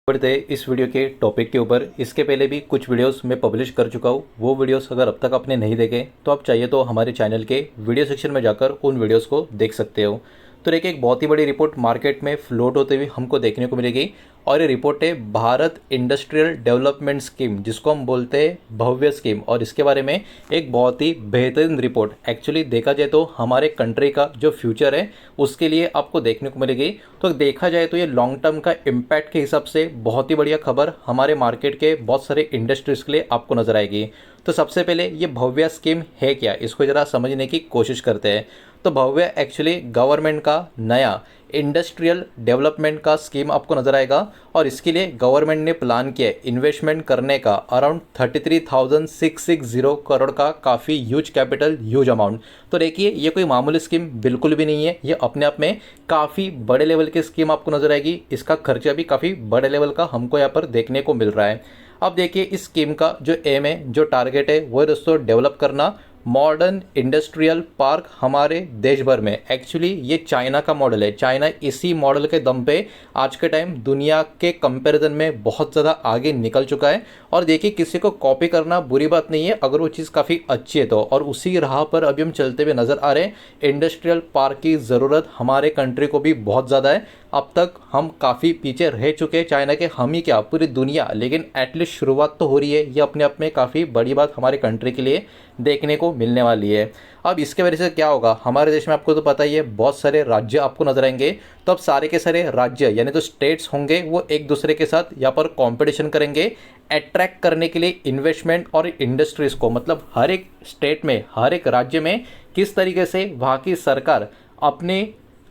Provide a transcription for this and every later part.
बढ़ते हैं इस वीडियो के टॉपिक के ऊपर। इसके पहले भी कुछ वीडियोस मैं पब्लिश कर चुका हूँ। वो वीडियोस अगर अब तक आपने नहीं देखे तो आप चाहिए तो हमारे चैनल के वीडियो सेक्शन में जाकर उन वीडियोस को देख सकते हो। तो देखिए, एक बहुत ही बड़ी रिपोर्ट मार्केट में फ्लोट होते हुए हमको देखने को मिलेगी और ये रिपोर्ट है भारत इंडस्ट्रियल डेवलपमेंट स्कीम, जिसको हम बोलते हैं भव्य स्कीम। और इसके बारे में एक बहुत ही बेहतरीन रिपोर्ट एक्चुअली देखा जाए तो हमारे कंट्री का जो फ्यूचर है उसके लिए आपको देखने को मिलेगी। तो देखा जाए तो ये लॉन्ग टर्म का इम्पैक्ट के हिसाब से बहुत ही बढ़िया खबर हमारे मार्केट के बहुत सारे इंडस्ट्रीज के लिए आपको नजर आएगी। तो सबसे पहले ये भव्य स्कीम है क्या, इसको ज़रा समझने की कोशिश करते हैं। तो भव्य एक्चुअली गवर्नमेंट का नया इंडस्ट्रियल डेवलपमेंट का स्कीम आपको नज़र आएगा और इसके लिए गवर्नमेंट ने प्लान किया है इन्वेस्टमेंट करने का अराउंड 33,660 करोड़ का, काफ़ी ह्यूज कैपिटल, ह्यूज अमाउंट। तो देखिए, ये कोई मामूली स्कीम बिल्कुल भी नहीं है, ये अपने आप में काफ़ी बड़े लेवल की स्कीम आपको नज़र आएगी। इसका खर्चा भी काफ़ी बड़े लेवल का हमको यहाँ पर देखने को मिल रहा है। अब देखिए, इस स्कीम का जो एम है, जो टारगेट है, वो दोस्तों डेवलप करना मॉडर्न इंडस्ट्रियल पार्क हमारे देश भर में। एक्चुअली ये चाइना का मॉडल है। चाइना इसी मॉडल के दम पे आज के टाइम दुनिया के कंपैरिजन में बहुत ज़्यादा आगे निकल चुका है। और देखिए, किसी को कॉपी करना बुरी बात नहीं है अगर वो चीज़ काफ़ी अच्छी है तो। और उसी राह पर अभी हम चलते हुए नज़र आ रहे हैं। इंडस्ट्रियल पार्क की ज़रूरत हमारे कंट्री को भी बहुत ज़्यादा है। अब तक हम काफ़ी पीछे रह चुके हैं चाइना के, हम ही क्या पूरी दुनिया, लेकिन एटलीस्ट शुरुआत तो हो रही है। ये अपने आप में काफ़ी बड़ी बात हमारे कंट्री के लिए देखने को मिलने वाली है। अब इसके वजह से क्या होगा, हमारे देश में आपको तो पता ही है बहुत सारे राज्य आपको नजर आएंगे। तो अब सारे के सारे राज्य यानी तो स्टेट्स होंगे, वो एक दूसरे के साथ यहाँ पर कंपटीशन करेंगे अट्रैक्ट करने के लिए इन्वेस्टमेंट और इंडस्ट्रीज को। मतलब हर एक स्टेट में, हर एक राज्य में किस तरीके से वहाँ की सरकार अपने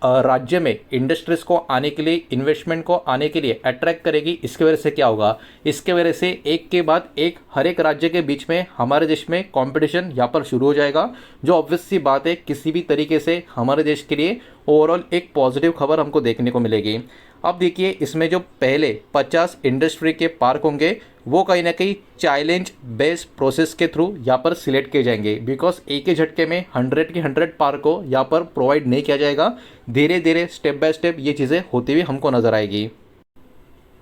राज्य में इंडस्ट्रीज को आने के लिए, इन्वेस्टमेंट को आने के लिए अट्रैक्ट करेगी। इसके वजह से क्या होगा, इसके वजह से एक के बाद एक हर एक राज्य के बीच में हमारे देश में कंपटीशन यहाँ पर शुरू हो जाएगा, जो ऑब्वियस सी बात है किसी भी तरीके से हमारे देश के लिए ओवरऑल एक पॉजिटिव खबर हमको देखने को मिलेगी। अब देखिए, इसमें जो पहले 50 इंडस्ट्री के पार्क होंगे वो कहीं ना कहीं चैलेंज बेस्ड प्रोसेस के थ्रू यहाँ पर सिलेक्ट किए जाएंगे। बिकॉज एक ही झटके में 100 के 100 पार्क को यहाँ पर प्रोवाइड नहीं किया जाएगा। धीरे धीरे स्टेप बाय स्टेप ये चीज़ें होती हुई हमको नजर आएगी।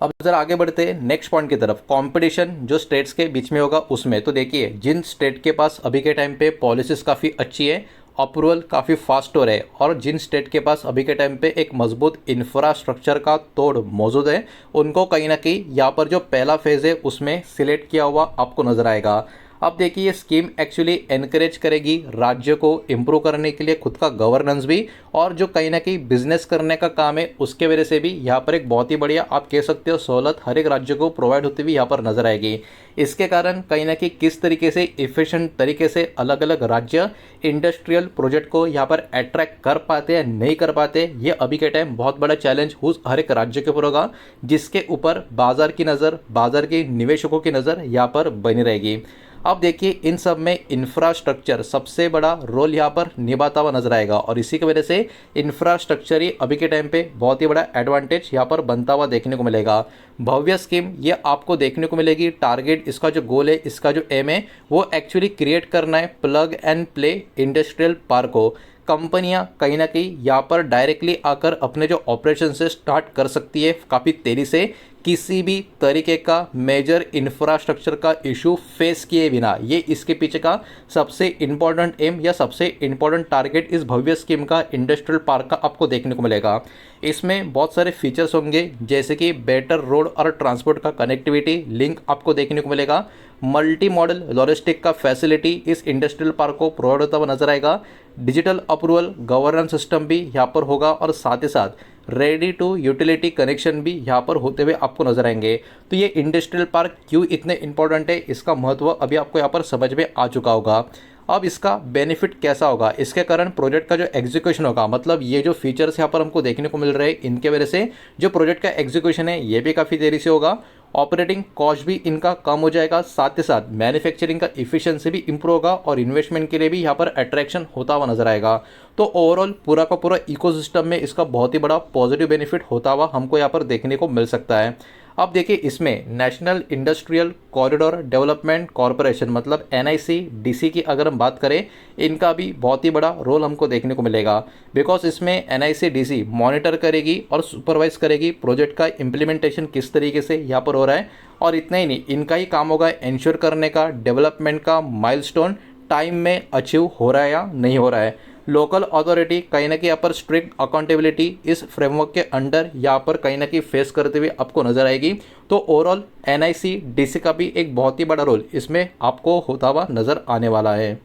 अब जरा आगे बढ़ते हैं नेक्स्ट पॉइंट की तरफ, कंपटीशन जो स्टेट्स के बीच में होगा उसमें। तो देखिए, जिन स्टेट के पास अभी के टाइम पे पॉलिसीज काफ़ी अच्छी है, अप्रूवल काफ़ी फास्ट हो रहा है, और जिन स्टेट के पास अभी के टाइम पे एक मजबूत इंफ्रास्ट्रक्चर का तोड़ मौजूद है, उनको कहीं ना कहीं यहाँ पर जो पहला फेज़ है उसमें सिलेक्ट किया हुआ आपको नज़र आएगा। अब देखिए, ये स्कीम एक्चुअली एनकरेज करेगी राज्य को इम्प्रूव करने के लिए खुद का गवर्नेंस भी, और जो कहीं ना कहीं बिजनेस करने का काम है उसके वजह से भी यहाँ पर एक बहुत ही बढ़िया आप कह सकते हो सहूलत हर एक राज्य को प्रोवाइड होती हुई यहाँ पर नजर आएगी। इसके कारण कहीं ना कहीं किस तरीके से इफिशिएंट तरीके से अलग अलग राज्य इंडस्ट्रियल प्रोजेक्ट को यहाँ पर अट्रैक्ट कर पाते हैं नहीं कर पाते, ये अभी के टाइम बहुत बड़ा चैलेंज हर एक राज्य के ऊपर होगा, जिसके ऊपर बाजार की नज़र, बाजार के निवेशकों की नज़र यहाँ पर बनी रहेगी। अब देखिए, इन सब में इंफ्रास्ट्रक्चर सबसे बड़ा रोल यहाँ पर निभाता हुआ नजर आएगा, और इसी की वजह से इंफ्रास्ट्रक्चर ही अभी के टाइम पे बहुत ही बड़ा एडवांटेज यहाँ पर बनता हुआ देखने को मिलेगा। भव्य स्कीम ये आपको देखने को मिलेगी। टारगेट इसका जो गोल है, इसका जो एम है, वो एक्चुअली क्रिएट करना है plug and play industrial park को। कंपनियां कहीं ना कहीं यहाँ पर डायरेक्टली आकर अपने जो ऑपरेशन से स्टार्ट कर सकती है काफ़ी तेज़ी से, किसी भी तरीके का मेजर इंफ्रास्ट्रक्चर का इशू फेस किए बिना। ये इसके पीछे का सबसे इम्पोर्टेंट एम या सबसे इम्पोर्टेंट टारगेट इस भव्य स्कीम का इंडस्ट्रियल पार्क का आपको देखने को मिलेगा। इसमें बहुत सारे फीचर्स होंगे, जैसे कि बेटर रोड और ट्रांसपोर्ट का कनेक्टिविटी लिंक आपको देखने को मिलेगा। मल्टी मॉडल लॉजिस्टिक का फैसिलिटी इस इंडस्ट्रियल पार्क को प्रोवाइड होता हुआ नजर आएगा। डिजिटल अप्रूवल गवर्नेंस सिस्टम भी यहाँ पर होगा, और साथ ही साथ रेडी टू यूटिलिटी कनेक्शन भी यहाँ पर होते हुए आपको नजर आएंगे। तो ये इंडस्ट्रियल पार्क क्यों इतने इंपॉर्टेंट है, इसका महत्व अभी आपको यहाँ पर समझ में आ चुका होगा। अब इसका बेनिफिट कैसा होगा, इसके कारण प्रोजेक्ट का जो एग्जीक्यूशन होगा, मतलब ये जो फीचर्स यहाँ पर हमको देखने को मिल रहे हैं, इनके वजह से जो प्रोजेक्ट का एग्जीक्यूशन है ये भी काफ़ी देरी से होगा। ऑपरेटिंग कॉस्ट भी इनका कम हो जाएगा, साथ ही साथ मैन्युफैक्चरिंग का इफिशिएंसी भी इंप्रूव होगा, और इन्वेस्टमेंट के लिए भी यहाँ पर अट्रैक्शन होता हुआ नजर आएगा। तो ओवरऑल पूरा का पूरा इकोसिस्टम में इसका बहुत ही बड़ा पॉजिटिव बेनिफिट होता हुआ हमको यहाँ पर देखने को मिल सकता है। अब देखिए इसमें national industrial corridor development corporation मतलब NICDC की अगर हम बात करें, इनका भी बहुत ही बड़ा रोल हमको देखने को मिलेगा। बिकॉज इसमें NICDC मॉनिटर करेगी और सुपरवाइज करेगी प्रोजेक्ट का इम्प्लीमेंटेशन किस तरीके से यहाँ पर हो रहा है। और इतना ही नहीं, इनका ही काम होगा इंश्योर करने का डेवलपमेंट का माइलस्टोन टाइम में अचीव हो रहा है या नहीं हो रहा है। लोकल अथॉरिटी कहीं ना कहीं यहाँ पर स्ट्रिक्ट अकाउंटेबिलिटी इस फ्रेमवर्क के अंडर यहाँ पर कहीं ना कहीं फेस करते हुए आपको नजर आएगी। तो ओवरऑल NICDC का भी एक बहुत ही बड़ा रोल इसमें आपको होता हुआ नजर आने वाला है।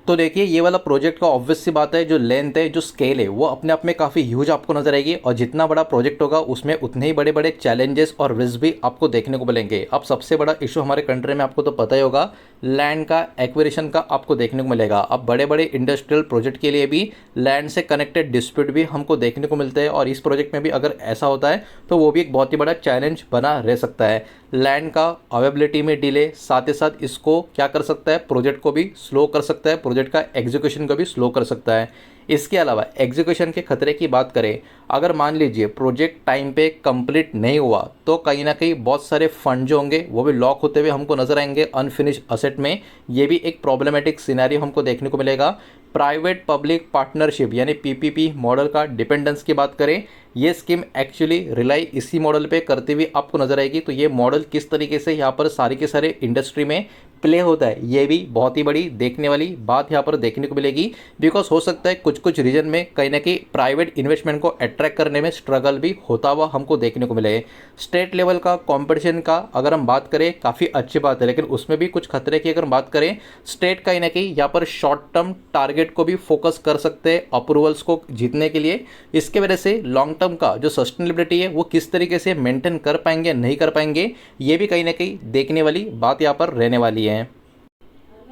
तो देखिए ये वाला प्रोजेक्ट का ऑब्वियस सी बात है, जो लेंथ है जो स्केल है वो अपने आप में काफ़ी ह्यूज आपको नजर आएगी। और जितना बड़ा प्रोजेक्ट होगा उसमें उतने ही बड़े बड़े चैलेंजेस और रिस्क भी आपको देखने को मिलेंगे। अब सबसे बड़ा इशू हमारे कंट्री में आपको तो पता ही होगा, लैंड का एक्विजिशन का आपको देखने को मिलेगा। अब बड़े बड़े इंडस्ट्रियल प्रोजेक्ट के लिए भी लैंड से कनेक्टेड डिस्प्यूट भी हमको देखने को मिलते हैं। और इस प्रोजेक्ट में भी अगर ऐसा होता है तो वो भी एक बहुत ही बड़ा चैलेंज बना रह सकता है। लैंड का अवेलेबिलिटी में डिले, साथ ही साथ इसको क्या कर सकता है, प्रोजेक्ट को भी स्लो कर सकता है, प्रोजेक्ट का एग्जीक्यूशन को भी स्लो कर सकता है। इसके अलावा एग्जीक्यूशन के खतरे की बात करें, अगर मान लीजिए प्रोजेक्ट टाइम पे कंप्लीट नहीं हुआ तो कहीं ना कहीं बहुत सारे फंड जो होंगे वो भी लॉक होते हुए हमको नजर आएंगे अनफिनिश्ड असेट में। ये भी एक प्रॉब्लमेटिक सिनेरियो हमको देखने को मिलेगा। प्राइवेट पब्लिक पार्टनरशिप यानी PPP मॉडल का डिपेंडेंस की बात करें, ये स्कीम एक्चुअली रिलाई इसी मॉडल पे करते हुए आपको नजर आएगी। तो ये मॉडल किस तरीके से यहाँ पर सारे के सारे इंडस्ट्री में प्ले होता है, ये भी बहुत ही बड़ी देखने वाली बात यहाँ पर देखने को मिलेगी। बिकॉज हो सकता है कुछ कुछ रीजन में कहीं ना कहीं प्राइवेट इन्वेस्टमेंट को अट्रैक्ट करने में स्ट्रगल भी होता हुआ हमको देखने को मिले। स्टेट लेवल का कंपटीशन का अगर हम बात करें काफ़ी अच्छी बात है, लेकिन उसमें भी कुछ खतरे की अगर हम बात करें, स्टेट कहीं ना कहीं यहाँ पर शॉर्ट टर्म टारगेट को भी फोकस कर सकते हैं अप्रूवल्स को जीतने के लिए। इसके वजह से लॉन्ग टर्म का जो सस्टेनेबिलिटी है वो किस तरीके से मेंटेन कर पाएंगे नहीं कर पाएंगे, ये भी कहीं ना कहीं देखने वाली बात यहाँ पर रहने वाली है।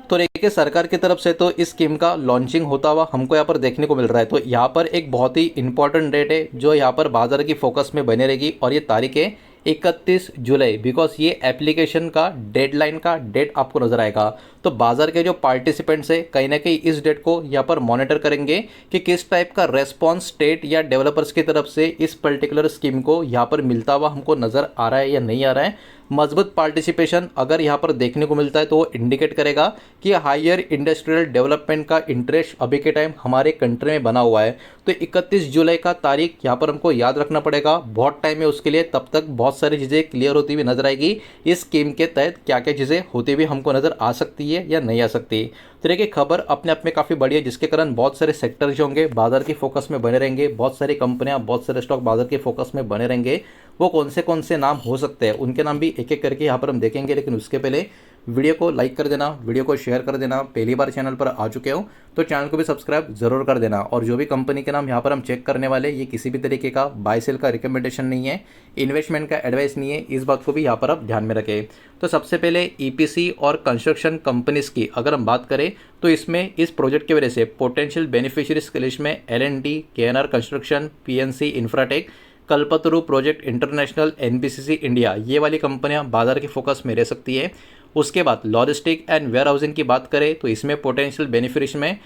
तो देखिए सरकार की तरफ से तो इस स्कीम का लॉन्चिंग होता हुआ हमको यहाँ पर देखने को मिल रहा है। तो यहाँ पर एक बहुत ही इंपॉर्टेंट डेट है जो यहाँ पर बाजार की फोकस में बने रहेगी, और ये तारीख है 31 जुलाई। बिकॉज ये एप्लीकेशन का डेडलाइन का डेट आपको नजर आएगा। तो बाजार के जो पार्टिसिपेंट्स है कहीं ना कहीं इस डेट को यहाँ पर मॉनिटर करेंगे कि किस टाइप का रेस्पॉन्स स्टेट या डेवलपर्स की तरफ से इस पर्टिकुलर स्कीम को यहाँ पर मिलता हुआ हमको नजर आ रहा है या नहीं आ रहा है। मजबूत पार्टिसिपेशन अगर यहाँ पर देखने को मिलता है तो वो इंडिकेट करेगा कि हायर इंडस्ट्रियल डेवलपमेंट का इंटरेस्ट अभी के टाइम हमारे कंट्री में बना हुआ है। तो 31 जुलाई का तारीख यहाँ पर हमको याद रखना पड़ेगा, बहुत टाइम है उसके लिए। तब तक बहुत सारी चीज़ें क्लियर होती हुई नजर आएगी, इस स्कीम के तहत क्या क्या चीज़ें होती हुई हमको नजर आ सकती है या नहीं आ सकती। तो देखिए खबर अपने आप में काफ़ी बड़ी है, जिसके कारण बहुत सारे सेक्टर जो होंगे बाजार के फोकस में बने रहेंगे, बहुत सारी कंपनियां बहुत सारे स्टॉक बाजार के फोकस में बने रहेंगे। वो कौन से नाम हो सकते हैं उनके नाम भी एक एक करके यहाँ पर हम देखेंगे। लेकिन उसके पहले वीडियो को लाइक कर देना, वीडियो को शेयर कर देना। पहली बार चैनल पर आ चुके हो तो चैनल को भी सब्सक्राइब जरूर कर देना। और जो भी कंपनी के नाम यहाँ पर हम चेक करने वाले, ये किसी भी तरीके का बाय सेल का रिकमेंडेशन नहीं है, इन्वेस्टमेंट का एडवाइस नहीं है, इस बात को भी यहाँ पर आप ध्यान में रखें। तो सबसे पहले EPC और कंस्ट्रक्शन कंपनीज की अगर हम बात करें तो इसमें इस प्रोजेक्ट की वजह से पोटेंशियल बेनिफिशियरीज की लिस्ट में L&T, KNR construction, PNC Infratech, Kalpataru project international, NBCC India, ये वाली कंपनियां बाजार के फोकस में रह सकती है। उसके बाद लॉजिस्टिक एंड वेयर हाउसिंग की बात करें तो इसमें पोटेंशियल बेनिफिशियरीज में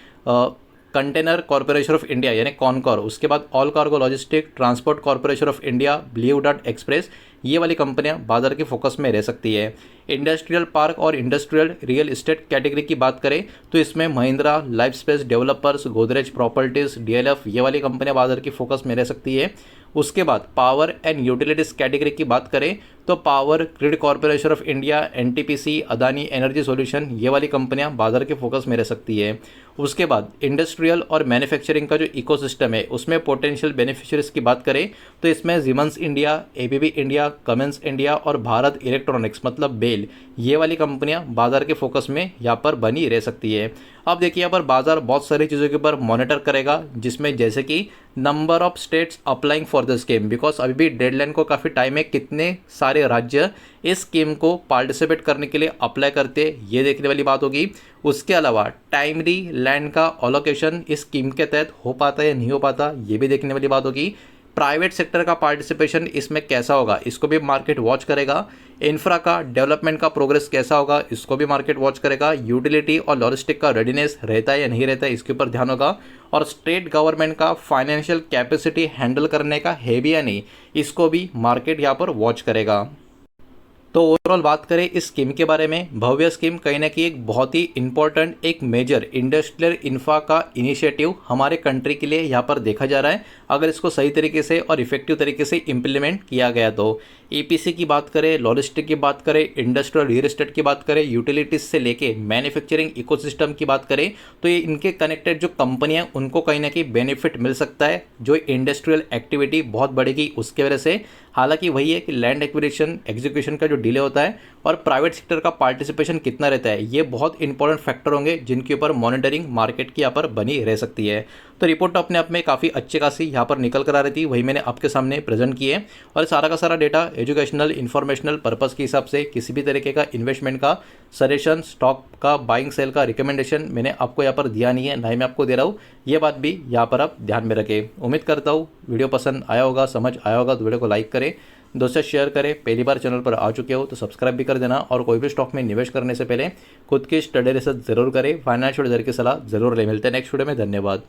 कंटेनर कॉर्पोरेशन ऑफ इंडिया यानी कॉनकॉर, उसके बाद all cargo logistic, transport corporation of India, blue dart express, ये वाली कंपनियां बाजार के फोकस में रह सकती है। इंडस्ट्रियल पार्क और इंडस्ट्रियल रियल एस्टेट कैटेगरी की बात करें तो इसमें Mahindra, life space developers, Godrej properties, DLF, ये वाली कंपनियां बाजार की फोकस में रह सकती है। उसके बाद पावर एंड यूटिलिटीज कैटेगरी की बात करें तो power grid corporation of India, NTPC, Adani energy solution, ये वाली कंपनियां बाजार के फोकस में रह सकती है। उसके बाद इंडस्ट्रियल और मैन्युफैक्चरिंग का जो इकोसिस्टम है उसमें पोटेंशियल बेनिफिशियरीज की बात करें तो इसमें Siemens India, ABB India, Cummins India और भारत इलेक्ट्रॉनिक्स मतलब बेल, ये वाली कंपनियां बाजार के फोकस में यहाँ पर बनी रह सकती है। अब देखिए यहाँ पर बाजार बहुत सारी चीज़ों के ऊपर मॉनिटर करेगा, जिसमें जैसे कि number of states applying for the scheme, because अभी भी डेडलाइन को काफ़ी टाइम है, कितने सारे राज्य इस स्कीम को पार्टिसिपेट करने के लिए अप्लाई करते हैं ये देखने वाली बात होगी। उसके अलावा टाइमली लैंड का अलोकेशन इस स्कीम के तहत हो पाता है या नहीं हो पाता, ये भी देखने वाली बात होगी। प्राइवेट सेक्टर का पार्टिसिपेशन इसमें कैसा होगा, इसको भी मार्केट वॉच करेगा। इंफ्रा का डेवलपमेंट का प्रोग्रेस कैसा होगा, इसको भी मार्केट वॉच करेगा। यूटिलिटी और लॉजिस्टिक का रेडीनेस रहता है या नहीं रहता है, इसके ऊपर ध्यान होगा। और स्टेट गवर्नमेंट का फाइनेंशियल कैपेसिटी हैंडल करने का है भी या नहीं, इसको भी मार्केट यहाँ पर वॉच करेगा। तो ओवरऑल बात करें इस स्कीम के बारे में, भव्य स्कीम कहीं ना कहीं एक बहुत ही इंपॉर्टेंट एक मेजर इंडस्ट्रियल इंफ्रा का इनिशिएटिव हमारे कंट्री के लिए यहाँ पर देखा जा रहा है, अगर इसको सही तरीके से और इफेक्टिव तरीके से इम्प्लीमेंट किया गया तो। ईपीसी की बात करें, लॉजिस्टिक की बात करें, इंडस्ट्रियल रियल एस्टेट की बात करें, यूटिलिटीज से लेके मैन्युफैक्चरिंग इकोसिस्टम की बात करें, तो ये इनके कनेक्टेड जो कंपनियां उनको कहीं ना कहीं बेनिफिट मिल सकता है, जो इंडस्ट्रियल एक्टिविटी बहुत बढ़ेगी उसके वजह से। हालांकि वही है कि लैंड एक्विजिशन एग्जीक्यूशन का जो डिले होता है और प्राइवेट सेक्टर का पार्टिसिपेशन कितना रहता है, ये बहुत इंपॉर्टेंट फैक्टर होंगे जिनके ऊपर मॉनिटरिंग मार्केट की यहाँ पर बनी रह सकती है। तो रिपोर्ट अपने आप में काफ़ी अच्छी खासी यहाँ पर निकल कर आ रही थी, वही मैंने आपके सामने प्रेजेंट की है। और सारा का सारा डेटा एजुकेशनल इन्फॉर्मेशनल पर्पस के हिसाब से किसी भी तरीके का इन्वेस्टमेंट का सजेशन, स्टॉक का बाइंग सेल का रिकमेंडेशन मैंने आपको यहाँ पर दिया नहीं है, ना ही मैं आपको दे रहा हूँ। ये बात भी यहाँ पर आप ध्यान में रखें। उम्मीद करता हूँ वीडियो पसंद आया होगा, समझ आया होगा, तो वीडियो को लाइक करें, दोस्तों शेयर करें। पहली बार चैनल पर आ चुके हो तो सब्सक्राइब भी कर देना। और कोई भी स्टॉक में निवेश करने से पहले खुद की स्टडी रिसर्च जरूर करें, फाइनेंशियल एडवाइजर की सलाह जरूर ले। मिलते हैं नेक्स्ट वीडियो में, धन्यवाद।